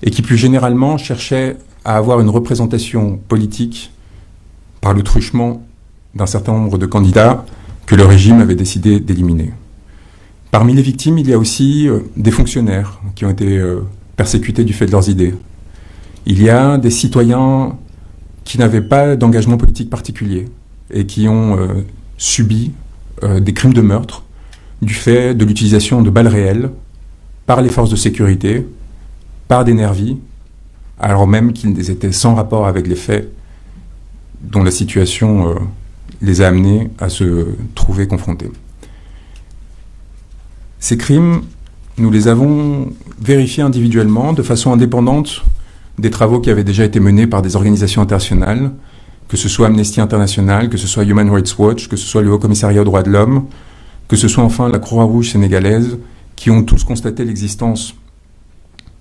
et qui plus généralement cherchait à avoir une représentation politique par le truchement d'un certain nombre de candidats que le régime avait décidé d'éliminer. Parmi les victimes, il y a aussi des fonctionnaires qui ont été persécutés du fait de leurs idées. Il y a des citoyens qui n'avaient pas d'engagement politique particulier et qui ont subi des crimes de meurtre du fait de l'utilisation de balles réelles par les forces de sécurité, par des nervis, alors même qu'ils étaient sans rapport avec les faits dont la situation les a amenés à se trouver confrontés. Ces crimes, nous les avons vérifiés individuellement de façon indépendante des travaux qui avaient déjà été menés par des organisations internationales, que ce soit Amnesty International, que ce soit Human Rights Watch, que ce soit le Haut Commissariat aux droits de l'homme, que ce soit enfin la Croix-Rouge sénégalaise, qui ont tous constaté l'existence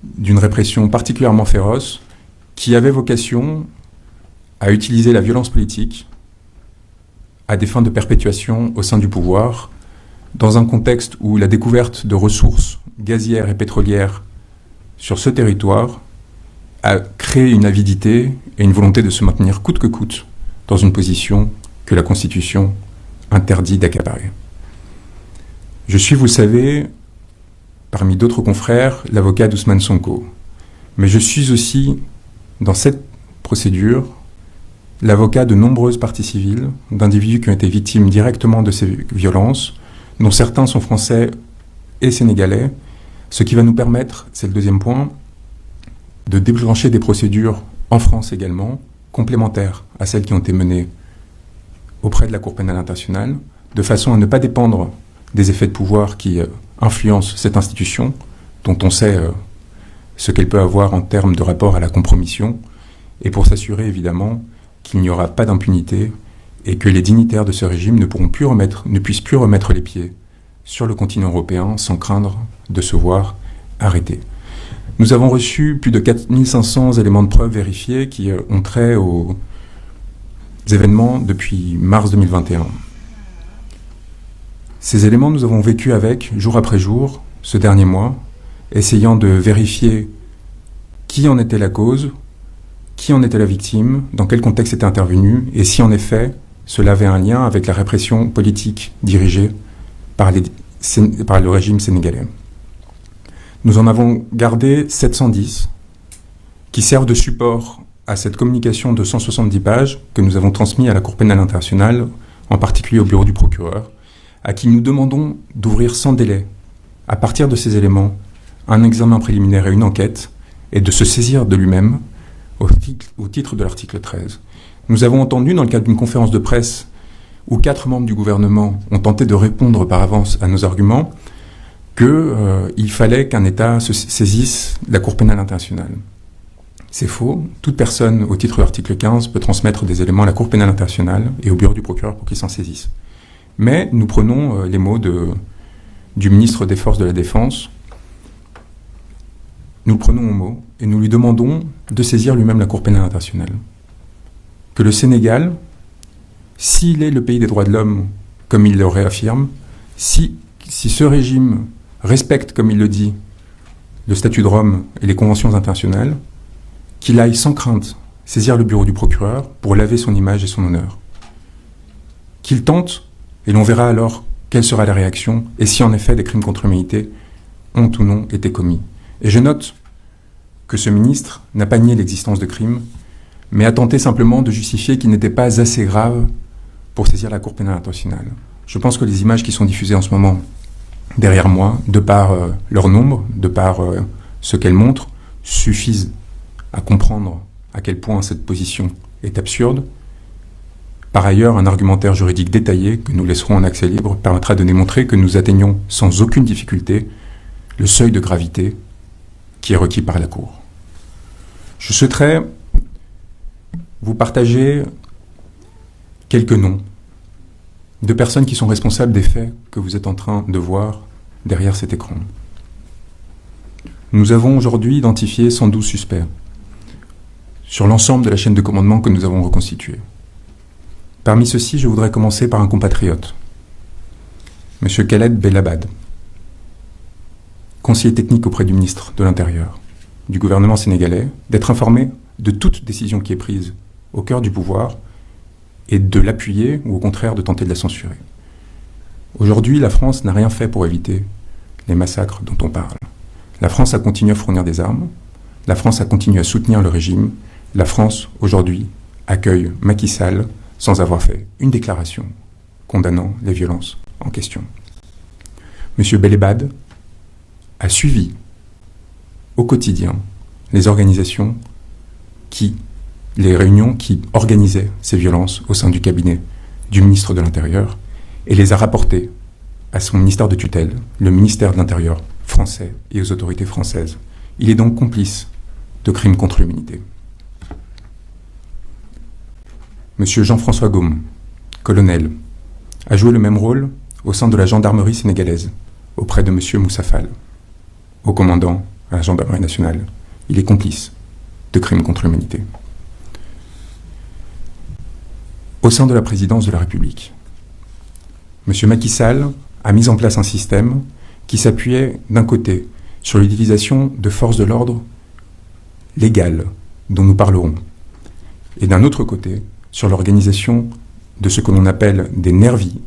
d'une répression particulièrement féroce, qui avait vocation à utiliser la violence politique à des fins de perpétuation au sein du pouvoir, dans un contexte où la découverte de ressources gazières et pétrolières sur ce territoire a créé une avidité et une volonté de se maintenir coûte que coûte dans une position que la Constitution interdit d'accaparer. Je suis, vous le savez, parmi d'autres confrères, l'avocat d'Ousmane Sonko. Mais je suis aussi, dans cette procédure, l'avocat de nombreuses parties civiles, d'individus qui ont été victimes directement de ces violences, dont certains sont français et sénégalais, ce qui va nous permettre, c'est le deuxième point, de déclencher des procédures en France également, complémentaires à celles qui ont été menées auprès de la Cour pénale internationale, de façon à ne pas dépendre des effets de pouvoir qui influencent cette institution, dont on sait ce qu'elle peut avoir en termes de rapport à la compromission, et pour s'assurer évidemment qu'il n'y aura pas d'impunité et que les dignitaires de ce régime ne puissent plus remettre les pieds sur le continent européen sans craindre de se voir arrêtés. Nous avons reçu plus de 4500 éléments de preuve vérifiés qui ont trait aux événements depuis mars 2021. Ces éléments, nous avons vécu avec, jour après jour, ce dernier mois, essayant de vérifier qui en était la cause, qui en était la victime, dans quel contexte était intervenu, et si en effet cela avait un lien avec la répression politique dirigée par le régime sénégalais. Nous en avons gardé 710 qui servent de support à cette communication de 170 pages que nous avons transmise à la Cour pénale internationale, en particulier au bureau du procureur, à qui nous demandons d'ouvrir sans délai, à partir de ces éléments, un examen préliminaire et une enquête, et de se saisir de lui-même au titre de l'article 13. Nous avons entendu, dans le cadre d'une conférence de presse, où 4 membres du gouvernement ont tenté de répondre par avance à nos arguments, qu'il fallait qu'un État se saisisse de la Cour pénale internationale. C'est faux. Toute personne, au titre de l'article 15, peut transmettre des éléments à la Cour pénale internationale et au bureau du procureur pour qu'il s'en saisisse. Mais nous prenons les mots du ministre des Forces de la Défense, nous le prenons au mot et nous lui demandons de saisir lui-même la Cour pénale internationale. Que le Sénégal, s'il est le pays des droits de l'homme, comme il le réaffirme, si ce régime respecte, comme il le dit, le statut de Rome et les conventions internationales, qu'il aille sans crainte saisir le bureau du procureur pour laver son image et son honneur. Qu'il tente, et l'on verra alors quelle sera la réaction, et si en effet des crimes contre l'humanité ont ou non été commis. Et je note que ce ministre n'a pas nié l'existence de crimes, mais a tenté simplement de justifier qu'ils n'étaient pas assez graves pour saisir la Cour pénale internationale. Je pense que les images qui sont diffusées en ce moment derrière moi, de par leur nombre, de par ce qu'elles montrent, suffisent à comprendre à quel point cette position est absurde. Par ailleurs, un argumentaire juridique détaillé, que nous laisserons en accès libre, permettra de démontrer que nous atteignons sans aucune difficulté le seuil de gravité qui est requis par la Cour. Je souhaiterais vous partager quelques noms de personnes qui sont responsables des faits que vous êtes en train de voir derrière cet écran. Nous avons aujourd'hui identifié 112 suspects sur l'ensemble de la chaîne de commandement que nous avons reconstituée. Parmi ceux-ci, je voudrais commencer par un compatriote, M. Khaled Bellabad, conseiller technique auprès du ministre de l'Intérieur. du gouvernement sénégalais d'être informé de toute décision qui est prise au cœur du pouvoir et de l'appuyer ou au contraire de tenter de la censurer. Aujourd'hui, la France n'a rien fait pour éviter les massacres dont on parle. La France a continué à fournir des armes, la France a continué à soutenir le régime, la France, aujourd'hui, accueille Macky Sall sans avoir fait une déclaration condamnant les violences en question. M. Belebad a suivi au quotidien les réunions qui organisaient ces violences au sein du cabinet du ministre de l'Intérieur et les a rapportées à son ministère de tutelle, le ministère de l'Intérieur français et aux autorités françaises. Il est donc complice de crimes contre l'humanité. Monsieur Jean-François Gaume, colonel, a joué le même rôle au sein de la gendarmerie sénégalaise, auprès de Monsieur Moussa Fall, haut commandant à la gendarmerie nationale. Il est complice de crimes contre l'humanité. Au sein de la présidence de la République, Monsieur Macky Sall a mis en place un système qui s'appuyait d'un côté sur l'utilisation de forces de l'ordre légales, dont nous parlerons, et d'un autre côté sur l'organisation de ce que l'on appelle des nervis,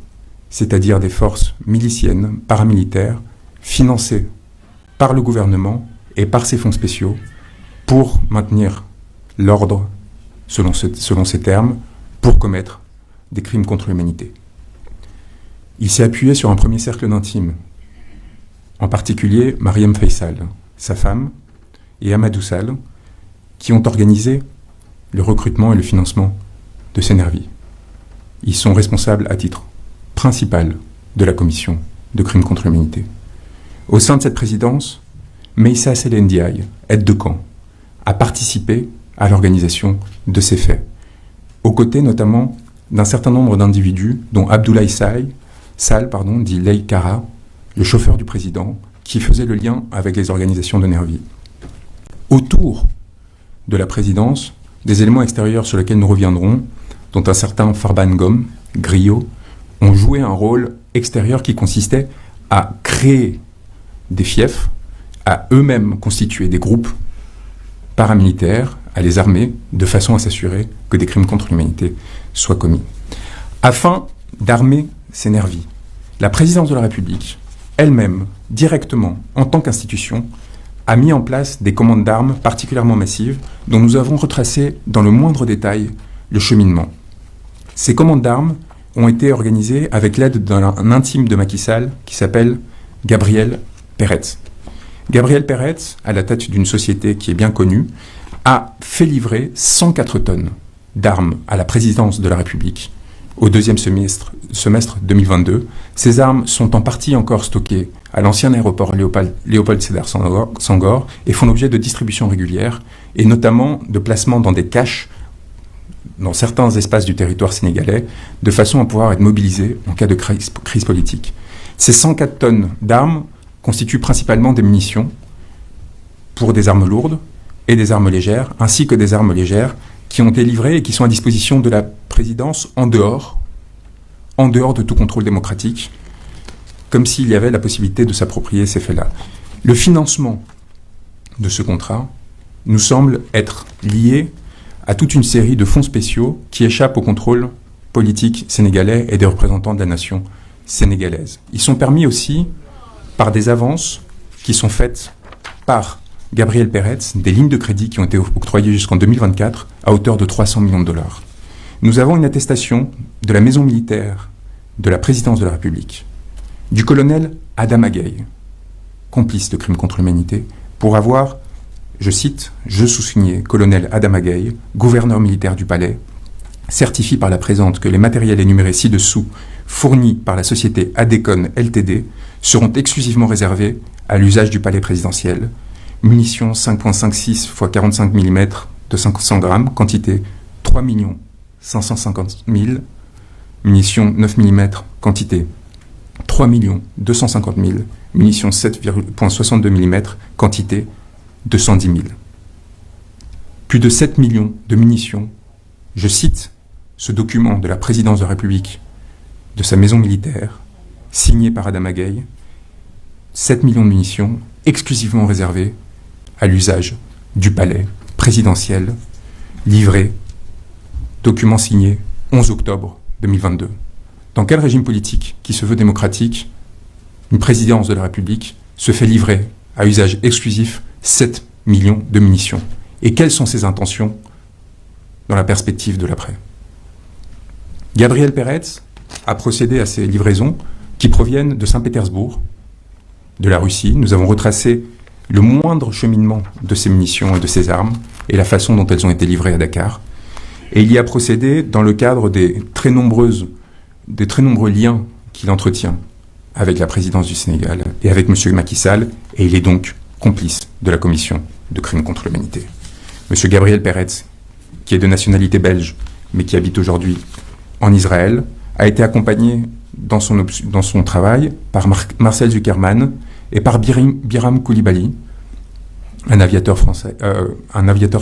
c'est-à-dire des forces miliciennes, paramilitaires, financées par le gouvernement et par ses fonds spéciaux pour maintenir l'ordre, selon ces termes, pour commettre des crimes contre l'humanité. Il s'est appuyé sur un premier cercle d'intimes, en particulier Mariam Faisal, sa femme, et Amadou Sall, qui ont organisé le recrutement et le financement de ces nervis. Ils sont responsables à titre principal de la commission de crimes contre l'humanité. Au sein de cette présidence, Meïssa Sele Ndiaye, aide de camp, a participé à l'organisation de ces faits, aux côtés notamment d'un certain nombre d'individus, dont Abdoulaye Sall, dit Lei Kara, le chauffeur du président, qui faisait le lien avec les organisations de nervis. Autour de la présidence, des éléments extérieurs sur lesquels nous reviendrons, dont un certain Farban Ngom, griot, ont joué un rôle extérieur qui consistait à créer des fiefs, à eux-mêmes constituer des groupes paramilitaires, à les armer, de façon à s'assurer que des crimes contre l'humanité soient commis. Afin d'armer ces nervis, la présidence de la République, elle-même, directement, en tant qu'institution, a mis en place des commandes d'armes particulièrement massives dont nous avons retracé dans le moindre détail le cheminement. Ces commandes d'armes ont été organisées avec l'aide d'un intime de Macky Sall qui s'appelle Gabriel Peretz. Gabriel Peretz, à la tête d'une société qui est bien connue, a fait livrer 104 tonnes d'armes à la présidence de la République au deuxième semestre 2022. Ces armes sont en partie encore stockées à l'ancien aéroport Léopold Sédar Senghor et font l'objet de distributions régulières et notamment de placements dans des caches dans certains espaces du territoire sénégalais de façon à pouvoir être mobilisés en cas de crise politique. Ces 104 tonnes d'armes constituent principalement des munitions pour des armes lourdes et des armes légères, ainsi que des armes légères qui ont été livrées et qui sont à disposition de la présidence en dehors de tout contrôle démocratique, comme s'il y avait la possibilité de s'approprier ces faits-là. Le financement de ce contrat nous semble être lié à toute une série de fonds spéciaux qui échappent au contrôle politique sénégalais et des représentants de la nation sénégalaise. Ils sont permis aussi par des avances qui sont faites par Gabriel Peretz, des lignes de crédit qui ont été octroyées jusqu'en 2024 à hauteur de 300 millions de dollars. Nous avons une attestation de la maison militaire de la présidence de la République, du colonel Adama Gaye, complice de crimes contre l'humanité, pour avoir, je cite, je sous-signais colonel Adama Gaye, gouverneur militaire du palais, certifie par la présente que les matériels énumérés ci-dessous, fournis par la société Adecon Ltd, seront exclusivement réservés à l'usage du palais présidentiel. Munitions 5,56 x 45 mm de 500 grammes, quantité 3 550 000. Munitions 9 mm, quantité 3 250 000. Munitions 7,62 mm, quantité 210 000. Plus de 7 millions de munitions, je cite ce document de la présidence de la République, de sa maison militaire, signé par Adama Gaye, 7 millions de munitions exclusivement réservées à l'usage du palais présidentiel, livré, document signé 11 octobre 2022. Dans quel régime politique qui se veut démocratique, une présidence de la République se fait livrer à usage exclusif 7 millions de munitions? Et quelles sont ses intentions dans la perspective de l'après? Gabriel Peretz a procédé à ces livraisons qui proviennent de Saint-Pétersbourg, de la Russie. Nous avons retracé le moindre cheminement de ces munitions et de ces armes et la façon dont elles ont été livrées à Dakar. Et il y a procédé dans le cadre des très nombreux liens qu'il entretient avec la présidence du Sénégal et avec M. Macky Sall, et il est donc complice de la commission de crimes contre l'humanité. M. Gabriel Peretz, qui est de nationalité belge, mais qui habite aujourd'hui en Israël, a été accompagné dans son travail par Marcel Zuckerman et par Biram Koulibaly, un aviateur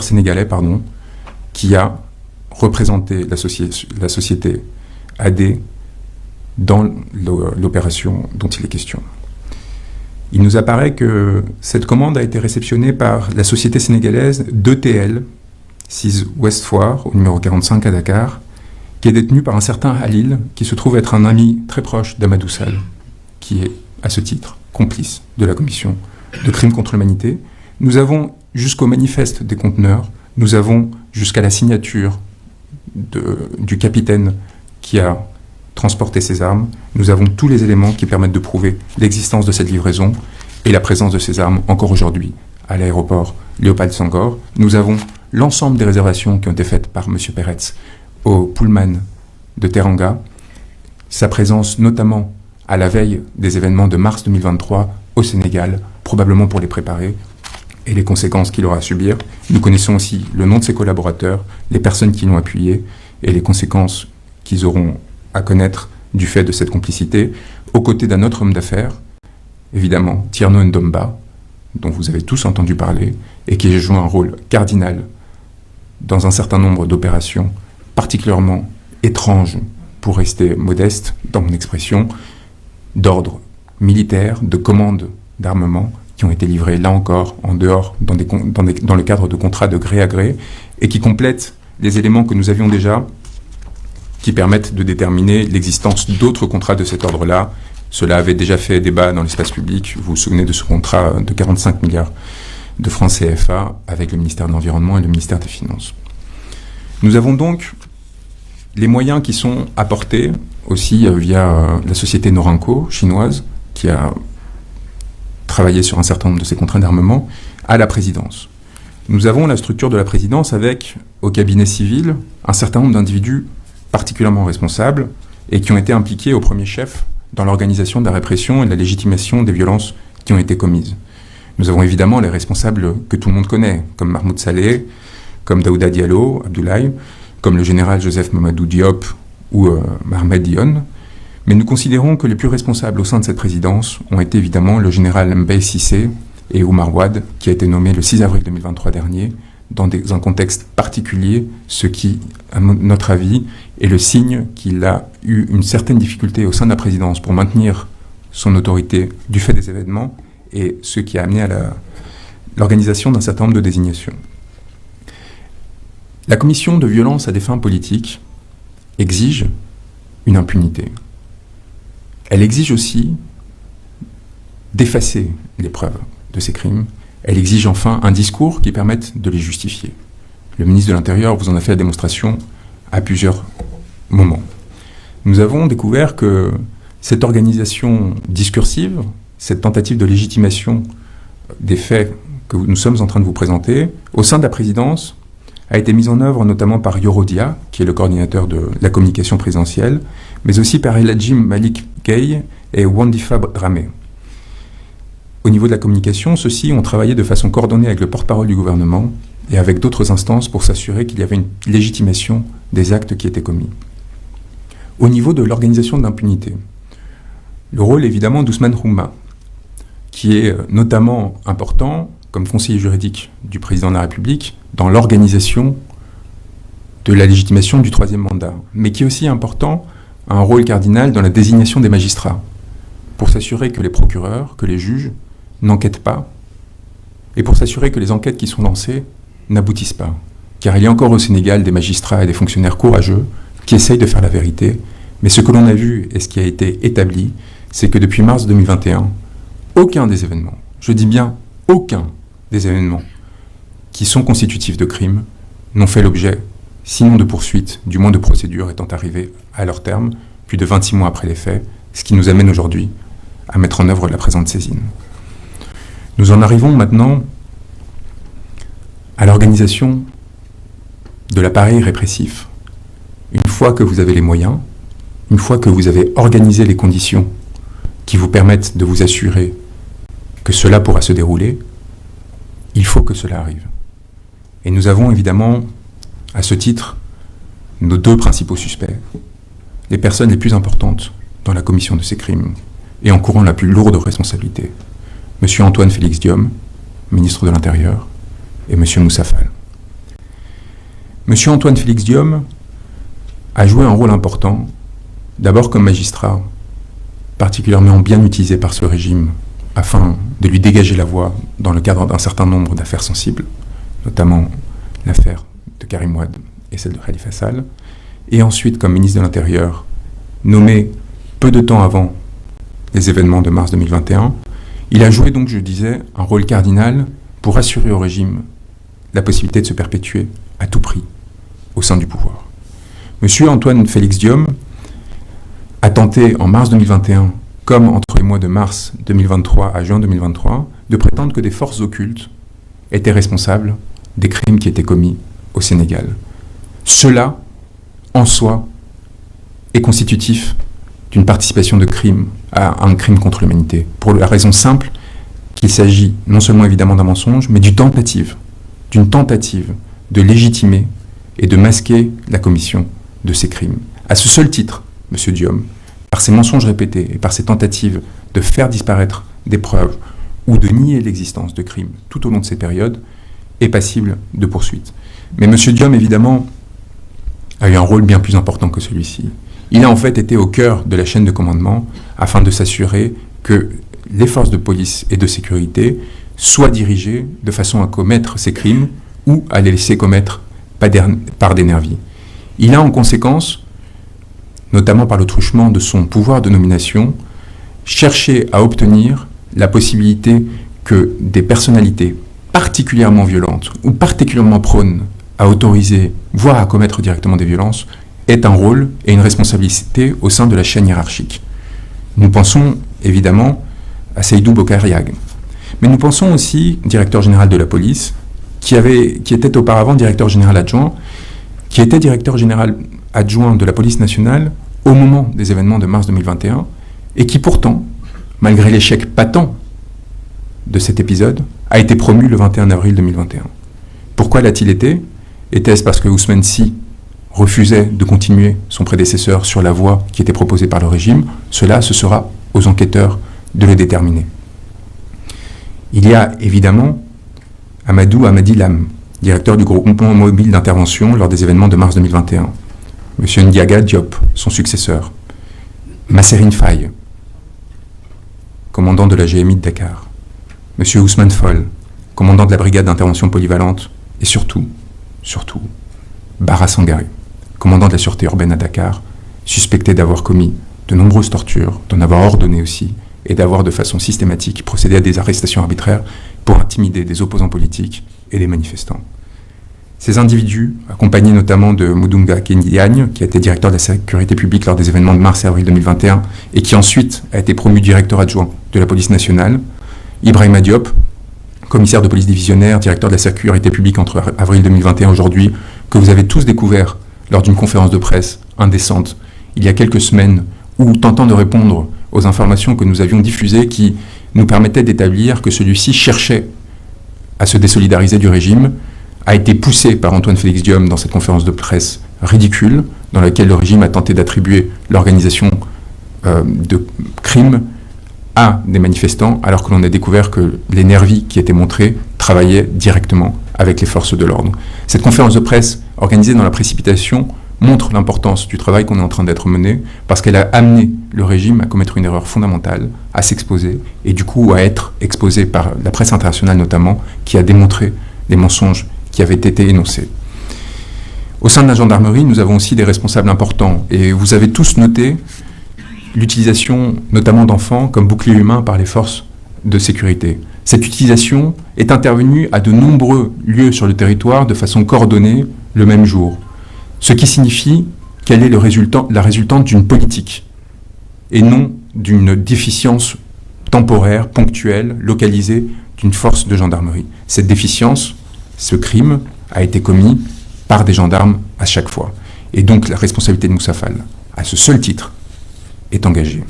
sénégalais, qui a représenté la société AD dans l'opération dont il est question. Il nous apparaît que cette commande a été réceptionnée par la société sénégalaise d'ETL, 6 Ouest Foire, au numéro 45 à Dakar, qui est détenu par un certain Halil, qui se trouve être un ami très proche d'Amadou Sall, qui est, à ce titre, complice de la commission de crimes contre l'humanité. Nous avons jusqu'au manifeste des conteneurs, nous avons jusqu'à la signature du capitaine qui a transporté ces armes, nous avons tous les éléments qui permettent de prouver l'existence de cette livraison et la présence de ces armes encore aujourd'hui à l'aéroport Léopold Senghor. Nous avons l'ensemble des réservations qui ont été faites par M. Peretz au Pullman de Teranga, sa présence notamment à la veille des événements de mars 2023 au Sénégal, probablement pour les préparer, et les conséquences qu'il aura à subir. Nous connaissons aussi le nom de ses collaborateurs, les personnes qui l'ont appuyé, et les conséquences qu'ils auront à connaître du fait de cette complicité, aux côtés d'un autre homme d'affaires, évidemment Tierno Ndomba, dont vous avez tous entendu parler, et qui joue un rôle cardinal dans un certain nombre d'opérations particulièrement étranges, pour rester modeste dans mon expression, d'ordre militaire, de commandes d'armement, qui ont été livrées, là encore, en dehors, dans le cadre de contrats de gré à gré, et qui complètent les éléments que nous avions déjà, qui permettent de déterminer l'existence d'autres contrats de cet ordre-là. Cela avait déjà fait débat dans l'espace public. Vous vous souvenez de ce contrat de 45 milliards de francs CFA avec le ministère de l'Environnement et le ministère des Finances. Nous avons donc les moyens qui sont apportés aussi via la société Norinco chinoise, qui a travaillé sur un certain nombre de ces contrats d'armement, à la présidence. Nous avons la structure de la présidence avec, au cabinet civil, un certain nombre d'individus particulièrement responsables et qui ont été impliqués au premier chef dans l'organisation de la répression et de la légitimation des violences qui ont été commises. Nous avons évidemment les responsables que tout le monde connaît, comme Mahmoud Saleh, comme Daouda Diallo, Abdoulaye, comme le général Joseph Mamadou Diop ou Mohamed Dionne. Mais nous considérons que les plus responsables au sein de cette présidence ont été évidemment le général Mbaye Cissé et Oumar Wade, qui a été nommé le 6 avril 2023 dernier, dans un contexte particulier, ce qui, à notre avis, est le signe qu'il a eu une certaine difficulté au sein de la présidence pour maintenir son autorité du fait des événements, et ce qui a amené à l'organisation d'un certain nombre de désignations. La commission de violence à des fins politiques exige une impunité. Elle exige aussi d'effacer les preuves de ces crimes. Elle exige enfin un discours qui permette de les justifier. Le ministre de l'Intérieur vous en a fait la démonstration à plusieurs moments. Nous avons découvert que cette organisation discursive, cette tentative de légitimation des faits que nous sommes en train de vous présenter, au sein de la présidence, a été mise en œuvre notamment par Yorodia, qui est le coordinateur de la communication présidentielle, mais aussi par Eladjim Malik Gueye et Wandifa Dramé. Au niveau de la communication, ceux-ci ont travaillé de façon coordonnée avec le porte-parole du gouvernement et avec d'autres instances pour s'assurer qu'il y avait une légitimation des actes qui étaient commis. Au niveau de l'organisation de l'impunité, le rôle évidemment d'Ousmane Houma, qui est notamment important comme conseiller juridique du président de la République dans l'organisation de la légitimation du troisième mandat, mais qui est aussi important, a un rôle cardinal dans la désignation des magistrats, pour s'assurer que les procureurs, que les juges n'enquêtent pas et pour s'assurer que les enquêtes qui sont lancées n'aboutissent pas. Car il y a encore au Sénégal des magistrats et des fonctionnaires courageux qui essayent de faire la vérité, mais ce que l'on a vu et ce qui a été établi, c'est que depuis mars 2021, aucun des événements, je dis bien aucun des événements qui sont constitutifs de crimes n'ont fait l'objet, sinon de poursuites, du moins de procédures étant arrivées à leur terme, plus de 26 mois après les faits, ce qui nous amène aujourd'hui à mettre en œuvre la présente saisine. Nous en arrivons maintenant à l'organisation de l'appareil répressif. Une fois que vous avez les moyens, une fois que vous avez organisé les conditions qui vous permettent de vous assurer que cela pourra se dérouler, il faut que cela arrive. Et nous avons évidemment, à ce titre, nos deux principaux suspects, les personnes les plus importantes dans la commission de ces crimes et encourant la plus lourde responsabilité. M. Antoine Félix Diome, ministre de l'Intérieur, et M. Moussa Fall. M. Antoine Félix Diome a joué un rôle important, d'abord comme magistrat, particulièrement bien utilisé par ce régime, afin de lui dégager la voie dans le cadre d'un certain nombre d'affaires sensibles, notamment l'affaire de Karim Wade et celle de Khalifa Sall, et ensuite comme ministre de l'Intérieur, nommé peu de temps avant les événements de mars 2021, il a joué donc, je disais, un rôle cardinal pour assurer au régime la possibilité de se perpétuer à tout prix au sein du pouvoir. Monsieur Antoine Félix Diome a tenté en mars 2021, comme entre les mois de mars 2023 à juin 2023, de prétendre que des forces occultes étaient responsables des crimes qui étaient commis au Sénégal. Cela, en soi, est constitutif d'une participation de crime à un crime contre l'humanité, pour la raison simple qu'il s'agit non seulement évidemment d'un mensonge, mais d'une tentative de légitimer et de masquer la commission de ces crimes. À ce seul titre, M. Diome, par ses mensonges répétés et par ses tentatives de faire disparaître des preuves ou de nier l'existence de crimes tout au long de ces périodes, est passible de poursuite. Mais M. Diome, évidemment, a eu un rôle bien plus important que celui-ci. Il a en fait été au cœur de la chaîne de commandement afin de s'assurer que les forces de police et de sécurité soient dirigées de façon à commettre ces crimes ou à les laisser commettre par des nervis. Il a en conséquence, notamment par le truchement de son pouvoir de nomination, cherché à obtenir la possibilité que des personnalités particulièrement violentes ou particulièrement prônes à autoriser, voire à commettre directement des violences, aient un rôle et une responsabilité au sein de la chaîne hiérarchique. Nous pensons évidemment à Seydou Bokar Yag, mais nous pensons aussi au directeur général de la police, qui était auparavant directeur général adjoint, qui était directeur général adjoint de la police nationale au moment des événements de mars 2021, et qui pourtant, malgré l'échec patent de cet épisode, a été promu le 21 avril 2021. Pourquoi l'a-t-il été ? Était-ce parce que Ousmane Sy refusait de continuer son prédécesseur sur la voie qui était proposée par le régime? Cela, ce sera aux enquêteurs de le déterminer. Il y a évidemment Amadou Amadi Lam, directeur du groupement mobile d'intervention lors des événements de mars 2021. M. Ndiaga Diop, son successeur. Masserine Faye, commandant de la GMI de Dakar. M. Ousmane Fall, commandant de la brigade d'intervention polyvalente. Et surtout, Bara Sangaré, commandant de la sûreté urbaine à Dakar, suspecté d'avoir commis de nombreuses tortures, d'en avoir ordonné aussi, et d'avoir de façon systématique procédé à des arrestations arbitraires pour intimider des opposants politiques et des manifestants. Ces individus, accompagnés notamment de Mudunga Kendiagne, qui a été directeur de la sécurité publique lors des événements de mars et avril 2021, et qui ensuite a été promu directeur adjoint de la police nationale, Ibrahima Diop, commissaire de police divisionnaire, directeur de la sécurité publique entre avril 2021 et aujourd'hui, que vous avez tous découvert lors d'une conférence de presse indécente il y a quelques semaines, où tentant de répondre aux informations que nous avions diffusées qui nous permettaient d'établir que celui-ci cherchait à se désolidariser du régime, a été poussé par Antoine Félix Diome dans cette conférence de presse ridicule, dans laquelle le régime a tenté d'attribuer l'organisation de crimes à des manifestants, alors que l'on a découvert que les nervis qui étaient montrés travaillaient directement avec les forces de l'ordre. Cette conférence de presse, organisée dans la précipitation, montre l'importance du travail qu'on est en train d'être mené, parce qu'elle a amené le régime à commettre une erreur fondamentale, à s'exposer, et du coup à être exposé par la presse internationale notamment, qui a démontré les mensonges qui avaient été énoncés. Au sein de la gendarmerie, nous avons aussi des responsables importants, et vous avez tous noté l'utilisation notamment d'enfants comme bouclier humain par les forces de sécurité. Cette utilisation est intervenue à de nombreux lieux sur le territoire de façon coordonnée le même jour. Ce qui signifie qu'elle est la résultante d'une politique et non d'une déficience temporaire, ponctuelle, localisée d'une force de gendarmerie. Cette déficience, ce crime, a été commis par des gendarmes à chaque fois. Et donc la responsabilité de Moussa Fall, à ce seul titre, est engagée.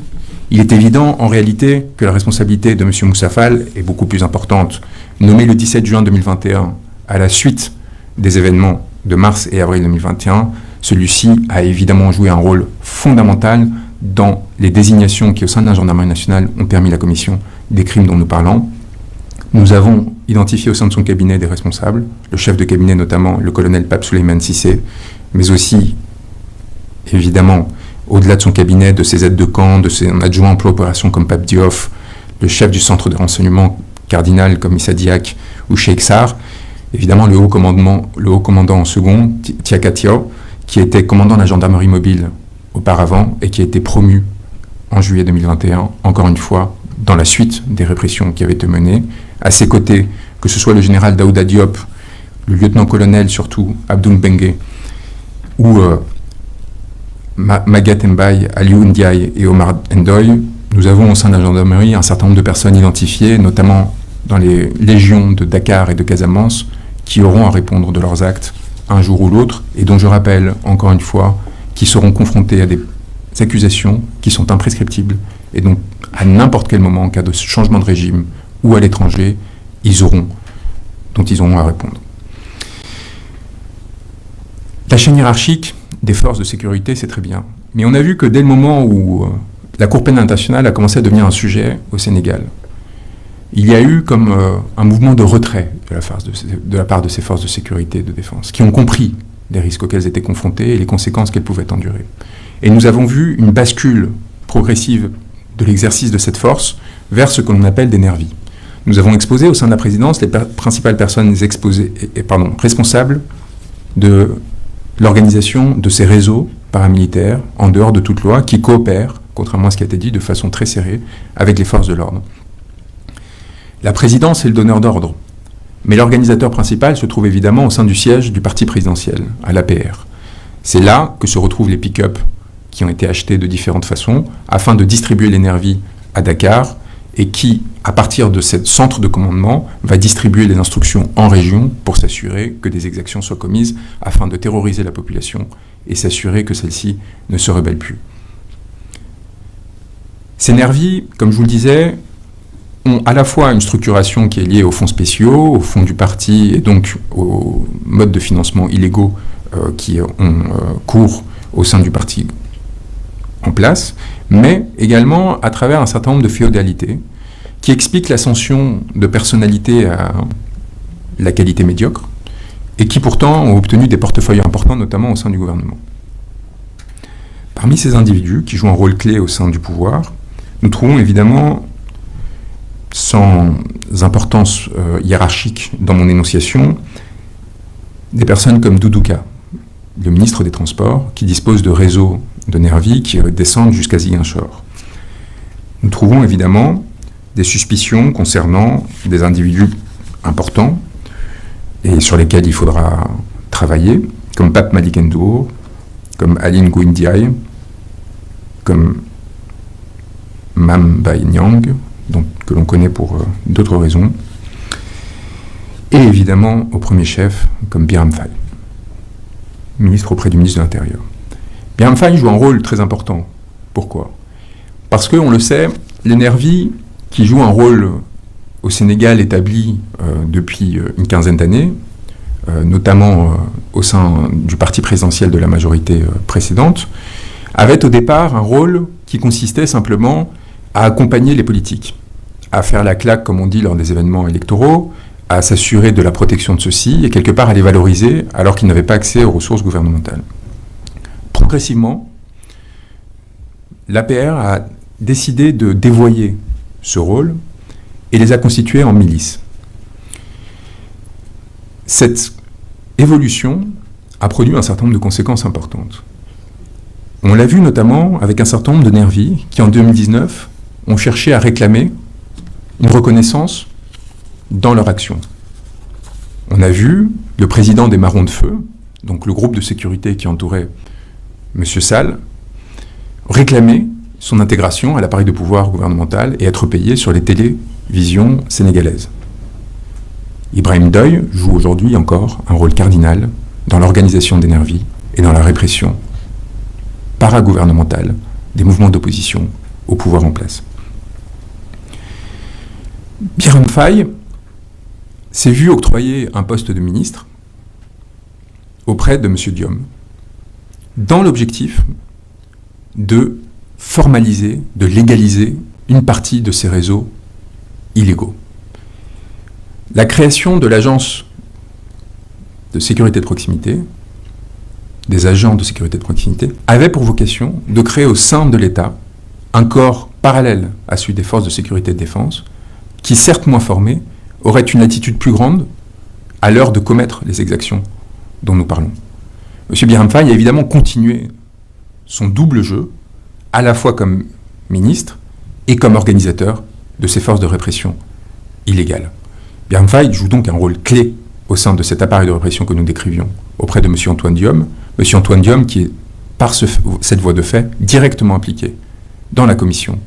Il est évident en réalité que la responsabilité de M. Moussa Fall est beaucoup plus importante. Nommé le 17 juin 2021 à la suite des événements de mars et avril 2021, celui-ci a évidemment joué un rôle fondamental dans les désignations qui, au sein de la gendarmerie nationale, ont permis la commission des crimes dont nous parlons. Nous avons identifié au sein de son cabinet des responsables, le chef de cabinet notamment, le colonel Pape Souleymane Cissé, mais aussi, évidemment, au-delà de son cabinet, de ses aides de camp, de ses adjoints emploi opérations comme Pape Diouf, le chef du centre de renseignement cardinal comme Issa Diak ou Cheikh Sarr, évidemment le haut commandant en second, Tiakatio, qui était commandant de la gendarmerie mobile auparavant et qui a été promu en juillet 2021, encore une fois, dans la suite des répressions qui avaient été menées. À ses côtés, que ce soit le général Daouda Diop, le lieutenant-colonel surtout, Abdoul Bengue, ou Maguette Mbaye, Aliou Ndiaye et Omar Ndoye, nous avons au sein de la gendarmerie un certain nombre de personnes identifiées, notamment dans les légions de Dakar et de Casamance, qui auront à répondre de leurs actes un jour ou l'autre, et dont je rappelle, encore une fois, qu'ils seront confrontés à des accusations qui sont imprescriptibles, et donc à n'importe quel moment, en cas de changement de régime ou à l'étranger, dont ils auront à répondre. La chaîne hiérarchique des forces de sécurité, c'est très bien. Mais on a vu que dès le moment où la Cour pénale internationale a commencé à devenir un sujet au Sénégal, il y a eu comme un mouvement de retrait de la part de ces forces de sécurité et de défense, qui ont compris les risques auxquels elles étaient confrontées et les conséquences qu'elles pouvaient endurer. Et nous avons vu une bascule progressive de l'exercice de cette force vers ce que l'on appelle des nervis. Nous avons exposé au sein de la présidence les principales personnes responsables de l'organisation de ces réseaux paramilitaires, en dehors de toute loi, qui coopèrent, contrairement à ce qui a été dit, de façon très serrée, avec les forces de l'ordre. La présidence est le donneur d'ordre, mais l'organisateur principal se trouve évidemment au sein du siège du parti présidentiel, à l'APR. C'est là que se retrouvent les pick-up qui ont été achetés de différentes façons, afin de distribuer les nervis à Dakar, et qui, à partir de ce centre de commandement, va distribuer les instructions en région pour s'assurer que des exactions soient commises afin de terroriser la population et s'assurer que celle-ci ne se rebelle plus. Ces nervis, comme je vous le disais, ont à la fois une structuration qui est liée aux fonds spéciaux, aux fonds du parti et donc aux modes de financement illégaux qui ont cours au sein du parti en place, mais également à travers un certain nombre de féodalités qui expliquent l'ascension de personnalités à la qualité médiocre et qui pourtant ont obtenu des portefeuilles importants, notamment au sein du gouvernement. Parmi ces individus qui jouent un rôle clé au sein du pouvoir, nous trouvons évidemment, sans importance hiérarchique dans mon énonciation, des personnes comme Doudouka, le ministre des Transports, qui dispose de réseaux de nervis qui descendent jusqu'à Ziguinchor. Nous trouvons évidemment des suspicions concernant des individus importants et sur lesquels il faudra travailler, comme Pape Malik Ndour, comme Aline Gouindiaye, comme Mam Baye Nyang, que l'on connaît pour d'autres raisons, et évidemment au premier chef, comme Biram Faye, ministre auprès du ministre de l'Intérieur. Biram Faye joue un rôle très important. Pourquoi ? Parce qu'on le sait, les nervis qui jouent un rôle au Sénégal établi depuis une quinzaine d'années, notamment au sein du parti présidentiel de la majorité précédente, avaient au départ un rôle qui consistait simplement à accompagner les politiques, à faire la claque, comme on dit, lors des événements électoraux, à s'assurer de la protection de ceux-ci et quelque part à les valoriser alors qu'ils n'avaient pas accès aux ressources gouvernementales. progressivement, l'APR a décidé de dévoyer ce rôle et les a constitués en milices. Cette évolution a produit un certain nombre de conséquences importantes. On l'a vu notamment avec un certain nombre de nervis qui, en 2019, ont cherché à réclamer une reconnaissance dans leur action. On a vu le président des Marrons de Feu, donc le groupe de sécurité qui entourait M. Sall, réclamer son intégration à l'appareil de pouvoir gouvernemental et être payé sur les télévisions sénégalaises. Ibrahim Doy joue aujourd'hui encore un rôle cardinal dans l'organisation des nervis et dans la répression paragouvernementale des mouvements d'opposition au pouvoir en place. Birame Faye s'est vu octroyer un poste de ministre auprès de M. Diom, dans l'objectif de formaliser, de légaliser une partie de ces réseaux illégaux. La création de l'agence de sécurité de proximité, des agents de sécurité de proximité, avait pour vocation de créer au sein de l'État un corps parallèle à celui des forces de sécurité et de défense, qui, certes moins formés, aurait une attitude plus grande à l'heure de commettre les exactions dont nous parlons. M. Birame Faye a évidemment continué son double jeu, à la fois comme ministre et comme organisateur de ces forces de répression illégales. Birame Faye joue donc un rôle clé au sein de cet appareil de répression que nous décrivions auprès de M. Antoine Diome. M. Antoine Diome qui est, par cette voie de fait, directement impliqué dans la commission